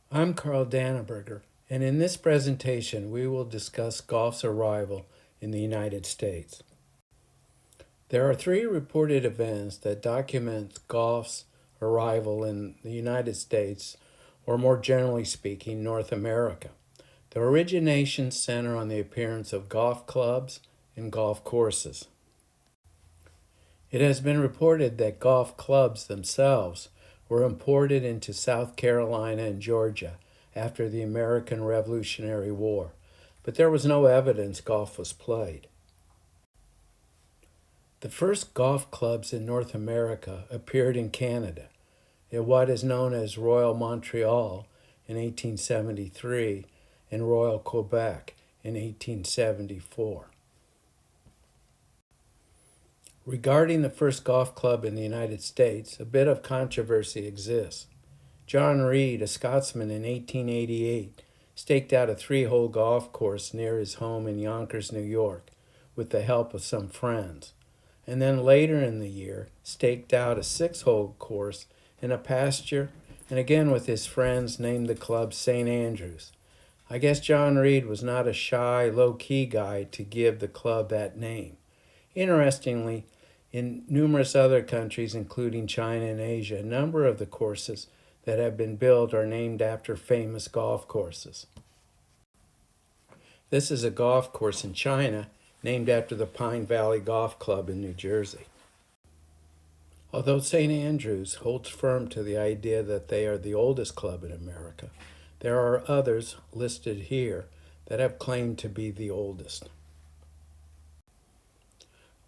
I'm Carl Danneberger, and in this presentation we will discuss golf's arrival in the United States. There are three reported events that document golf's arrival in the United States, or more generally speaking, North America. The originations center on the appearance of golf clubs and golf courses. It has been reported that golf clubs themselves were imported into South Carolina and Georgia after the American Revolutionary War, but there was no evidence golf was played. The first golf clubs in North America appeared in Canada, at what is known as Royal Montreal in 1873 and Royal Quebec in 1874. Regarding the first golf club in the United States, a bit of controversy exists. John Reed, a Scotsman in 1888, staked out a 3-hole golf course near his home in Yonkers, New York, with the help of some friends, and then later in the year staked out a 6-hole course in a pasture, and again with his friends named the club St. Andrews. I guess John Reed was not a shy, low-key guy to give the club that name. Interestingly, in numerous other countries, including China and Asia, a number of the courses that have been built are named after famous golf courses. This is a golf course in China named after the Pine Valley Golf Club in New Jersey. Although St. Andrews holds firm to the idea that they are the oldest club in America, there are others listed here that have claimed to be the oldest.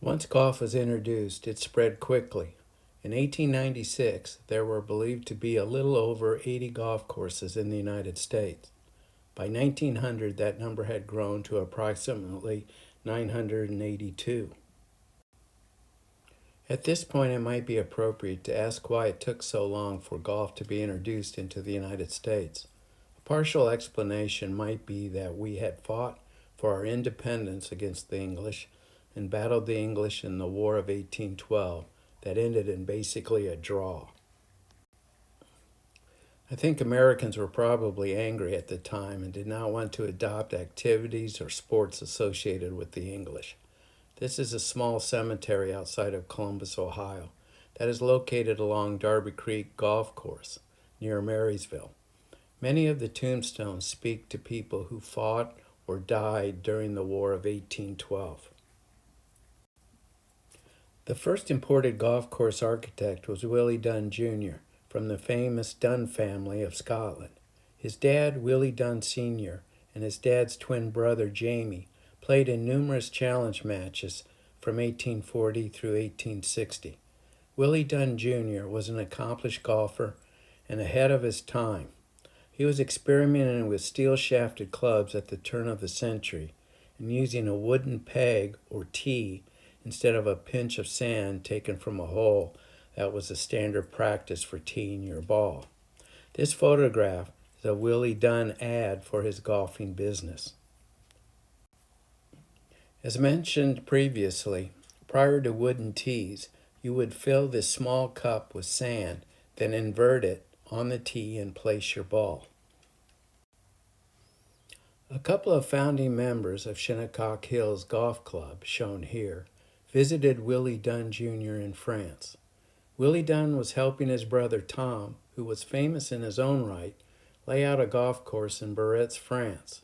Once golf was introduced, it spread quickly. In 1896, there were believed to be a little over 80 golf courses in the United States. By 1900, that number had grown to approximately 982. At this point, it might be appropriate to ask why it took so long for golf to be introduced into the United States. A partial explanation might be that we had fought for our independence against the English and battled the English in the War of 1812 that ended in basically a draw. I think Americans were probably angry at the time and did not want to adopt activities or sports associated with the English. This is a small cemetery outside of Columbus, Ohio, that is located along Darby Creek Golf Course near Marysville. Many of the tombstones speak to people who fought or died during the War of 1812. The first imported golf course architect was Willie Dunn Jr. from the famous Dunn family of Scotland. His dad, Willie Dunn Sr., and his dad's twin brother, Jamie, played in numerous challenge matches from 1840 through 1860. Willie Dunn Jr. was an accomplished golfer and ahead of his time. He was experimenting with steel-shafted clubs at the turn of the century and using a wooden peg or tee instead of a pinch of sand taken from a hole that was a standard practice for teeing your ball. This photograph is a Willie Dunn ad for his golfing business. As mentioned previously, prior to wooden tees, you would fill this small cup with sand, then invert it on the tee and place your ball. A couple of founding members of Shinnecock Hills Golf Club, shown here, visited Willie Dunn Jr. in France. Willie Dunn was helping his brother Tom, who was famous in his own right, lay out a golf course in Barretz, France.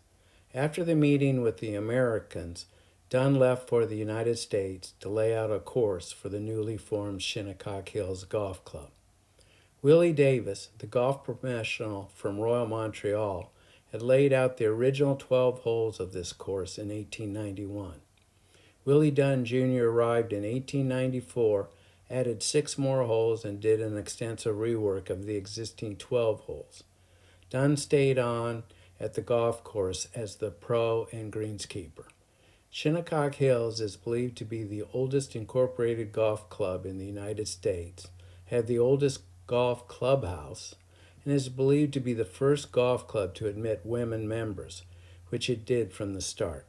After the meeting with the Americans, Dunn left for the United States to lay out a course for the newly formed Shinnecock Hills Golf Club. Willie Davis, the golf professional from Royal Montreal, had laid out the original 12 holes of this course in 1891. Willie Dunn Jr. arrived in 1894, added 6 more holes, and did an extensive rework of the existing 12 holes. Dunn stayed on at the golf course as the pro and greenskeeper. Shinnecock Hills is believed to be the oldest incorporated golf club in the United States, had the oldest golf clubhouse, and is believed to be the first golf club to admit women members, which it did from the start.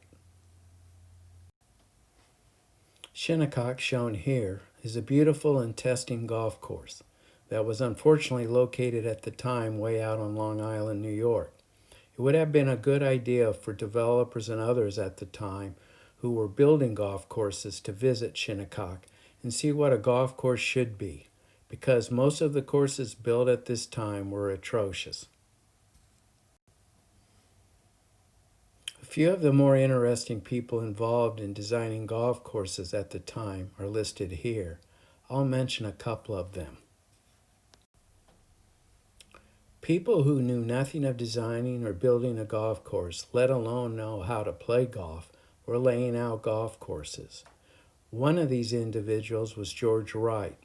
Shinnecock, shown here, is a beautiful and testing golf course. that was unfortunately located at the time way out on Long Island, New York. It would have been a good idea for developers and others at the time who were building golf courses to visit Shinnecock and see what a golf course should be, because most of the courses built at this time were atrocious. A few of the more interesting people involved in designing golf courses at the time are listed here. I'll mention a couple of them. People who knew nothing of designing or building a golf course, let alone know how to play golf, were laying out golf courses. One of these individuals was George Wright.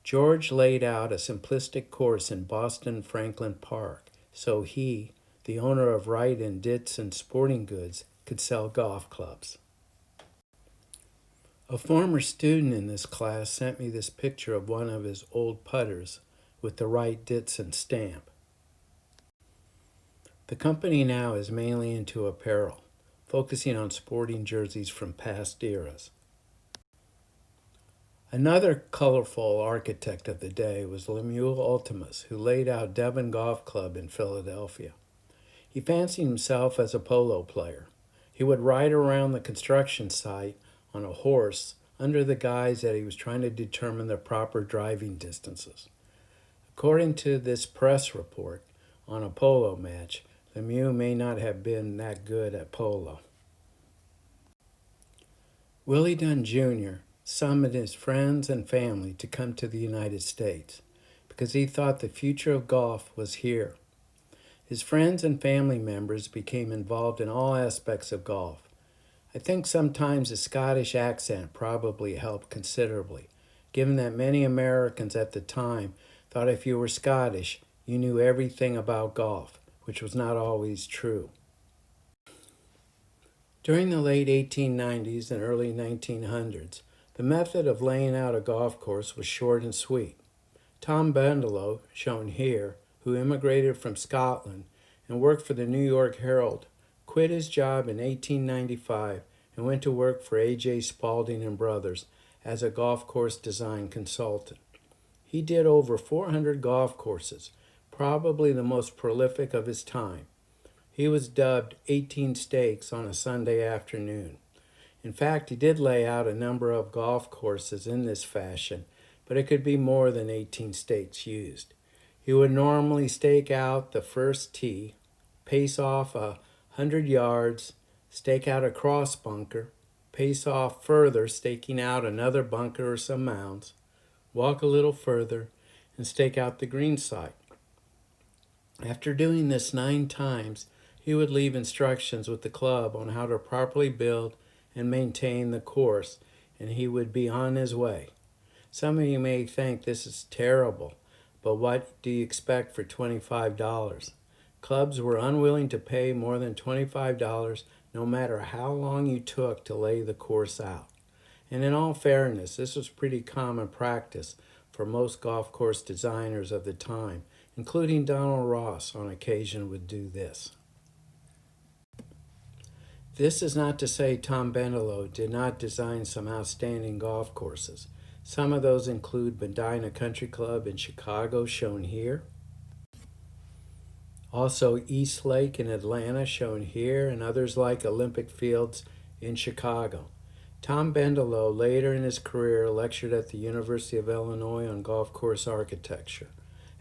George laid out a simplistic course in Boston Franklin Park so he, the owner of Wright and Ditson Sporting Goods, could sell golf clubs. A former student in this class sent me this picture of one of his old putters with the Wright Ditson stamp. The company now is mainly into apparel, focusing on sporting jerseys from past eras. Another colorful architect of the day was Lemuel Ultimus, who laid out Devon Golf Club in Philadelphia. He fancied himself as a polo player. He would ride around the construction site on a horse under the guise that he was trying to determine the proper driving distances. According to this press report, on a polo match, Lemieux may not have been that good at polo. Willie Dunn Jr. summoned his friends and family to come to the United States because he thought the future of golf was here. His friends and family members became involved in all aspects of golf. I think sometimes a Scottish accent probably helped considerably, given that many Americans at the time thought if you were Scottish, you knew everything about golf, which was not always true. During the late 1890s and early 1900s, the method of laying out a golf course was short and sweet. Tom Bendelow, shown here, who immigrated from Scotland and worked for the New York Herald, quit his job in 1895 and went to work for A.J. Spalding and Brothers as a golf course design consultant. He did over 400 golf courses, probably the most prolific of his time. He was dubbed 18 Stakes on a Sunday afternoon. In fact, he did lay out a number of golf courses in this fashion, but it could be more than 18 stakes used. He would normally stake out the first tee, pace off 100 yards, stake out a cross bunker, pace off further, staking out another bunker or some mounds, walk a little further, and stake out the green side. After doing this 9 times, he would leave instructions with the club on how to properly build and maintain the course, and he would be on his way. Some of you may think this is terrible, but what do you expect for $25? Clubs were unwilling to pay more than $25 no matter how long you took to lay the course out. And in all fairness, this was pretty common practice for most golf course designers of the time, including Donald Ross on occasion would do this. This is not to say Tom Bendelow did not design some outstanding golf courses. Some of those include Medina Country Club in Chicago, shown here. Also East Lake in Atlanta, shown here, and others like Olympic Fields in Chicago. Tom Bendelow later in his career lectured at the University of Illinois on golf course architecture.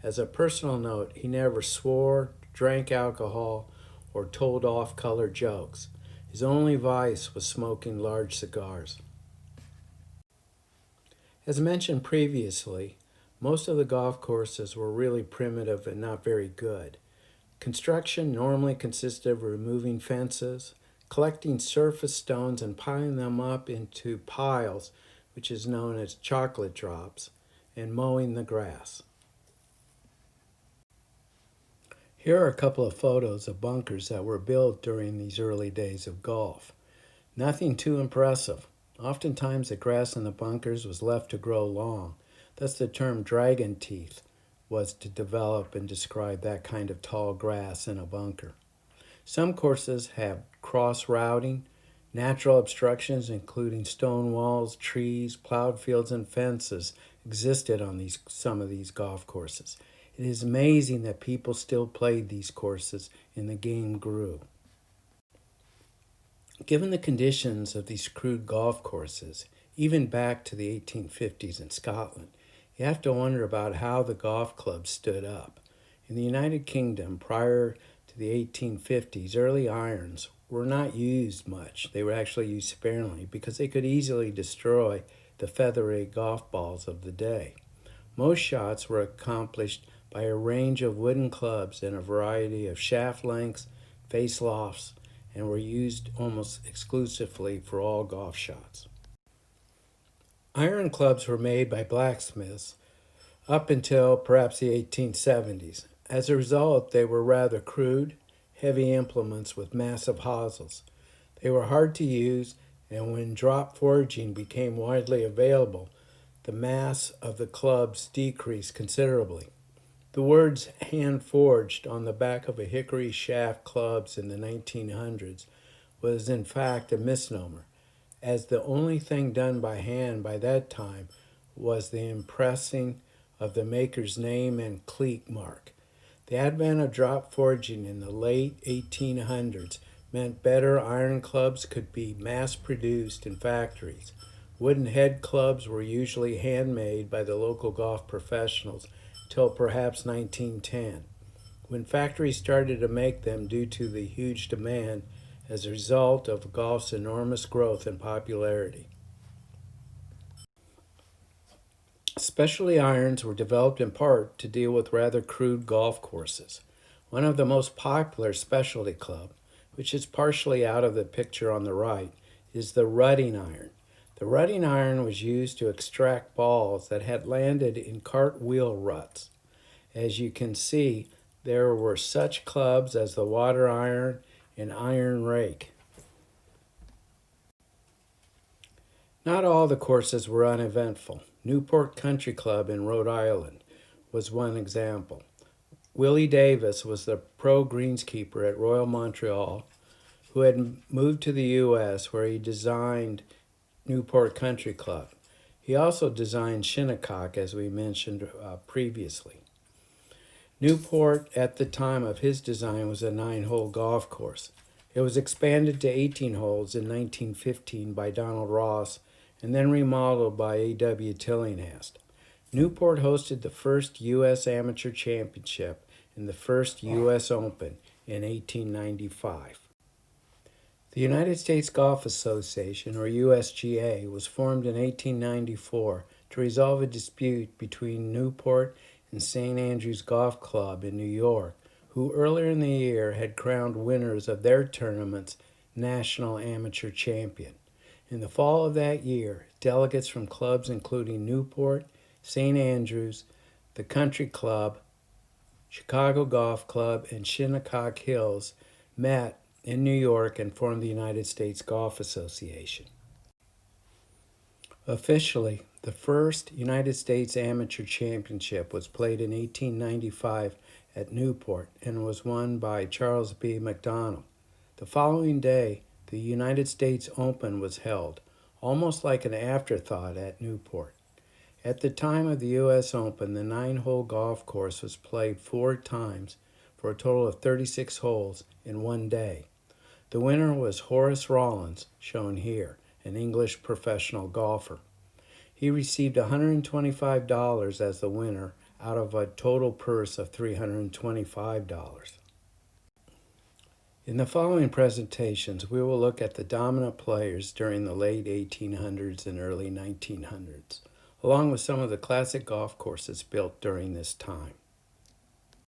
As a personal note, he never swore, drank alcohol, or told off-color jokes. His only vice was smoking large cigars. As mentioned previously, most of the golf courses were really primitive and not very good. Construction normally consisted of removing fences, collecting surface stones and piling them up into piles, which is known as chocolate drops, and mowing the grass. Here are a couple of photos of bunkers that were built during these early days of golf. Nothing too impressive. Oftentimes the grass in the bunkers was left to grow long. Thus the term dragon teeth was to develop and describe that kind of tall grass in a bunker. Some courses have cross routing, Natural obstructions, including stone walls, trees, plowed fields, and fences, existed on some of these golf courses. It is amazing that people still played these courses and the game grew. Given the conditions of these crude golf courses, even back to the 1850s in Scotland, you have to wonder about how the golf clubs stood up. In the United Kingdom, prior to the 1850s, early irons were not used much. They were actually used sparingly because they could easily destroy the feathery golf balls of the day. Most shots were accomplished by a range of wooden clubs and a variety of shaft lengths, face lofts, and were used almost exclusively for all golf shots. Iron clubs were made by blacksmiths up until perhaps the 1870s. As a result, they were rather crude, heavy implements with massive hosels. They were hard to use, and when drop forging became widely available, the mass of the clubs decreased considerably. The words hand forged on the back of a hickory shaft clubs in the 1900s was in fact a misnomer, as the only thing done by hand by that time was the impressing of the maker's name and cleat mark. The advent of drop forging in the late 1800s meant better iron clubs could be mass-produced in factories. Wooden head clubs were usually handmade by the local golf professionals till perhaps 1910, when factories started to make them due to the huge demand as a result of golf's enormous growth and popularity. Specialty irons were developed in part to deal with rather crude golf courses. One of the most popular specialty club, which is partially out of the picture on the right, is the rutting iron. The rutting iron was used to extract balls that had landed in cartwheel ruts. As you can see, there were such clubs as the water iron and iron rake. Not all the courses were uneventful. Newport Country Club in Rhode Island was one example. Willie Davis was the pro greenskeeper at Royal Montreal who had moved to the U.S. where he designed Newport Country Club. He also designed Shinnecock, as we mentioned previously. Newport, at the time of his design, was a 9-hole golf course. It was expanded to 18 holes in 1915 by Donald Ross and then remodeled by A.W. Tillinghast. Newport hosted the first U.S. Amateur Championship and the first U.S. Open in 1895. The United States Golf Association, or USGA, was formed in 1894 to resolve a dispute between Newport and St. Andrews Golf Club in New York, who earlier in the year had crowned winners of their tournament's national amateur champion. In the fall of that year, delegates from clubs including Newport, St. Andrews, the Country Club, Chicago Golf Club, and Shinnecock Hills met in New York and formed the United States Golf Association. Officially, the first United States Amateur Championship was played in 1895 at Newport and was won by Charles B. McDonald. The following day, the United States Open was held, almost like an afterthought at Newport. At the time of the U.S. Open, the 9-hole golf course was played 4 times for a total of 36 holes in one day. The winner was Horace Rawlins, shown here, an English professional golfer. He received $125 as the winner out of a total purse of $325. In the following presentations, we will look at the dominant players during the late 1800s and early 1900s, along with some of the classic golf courses built during this time.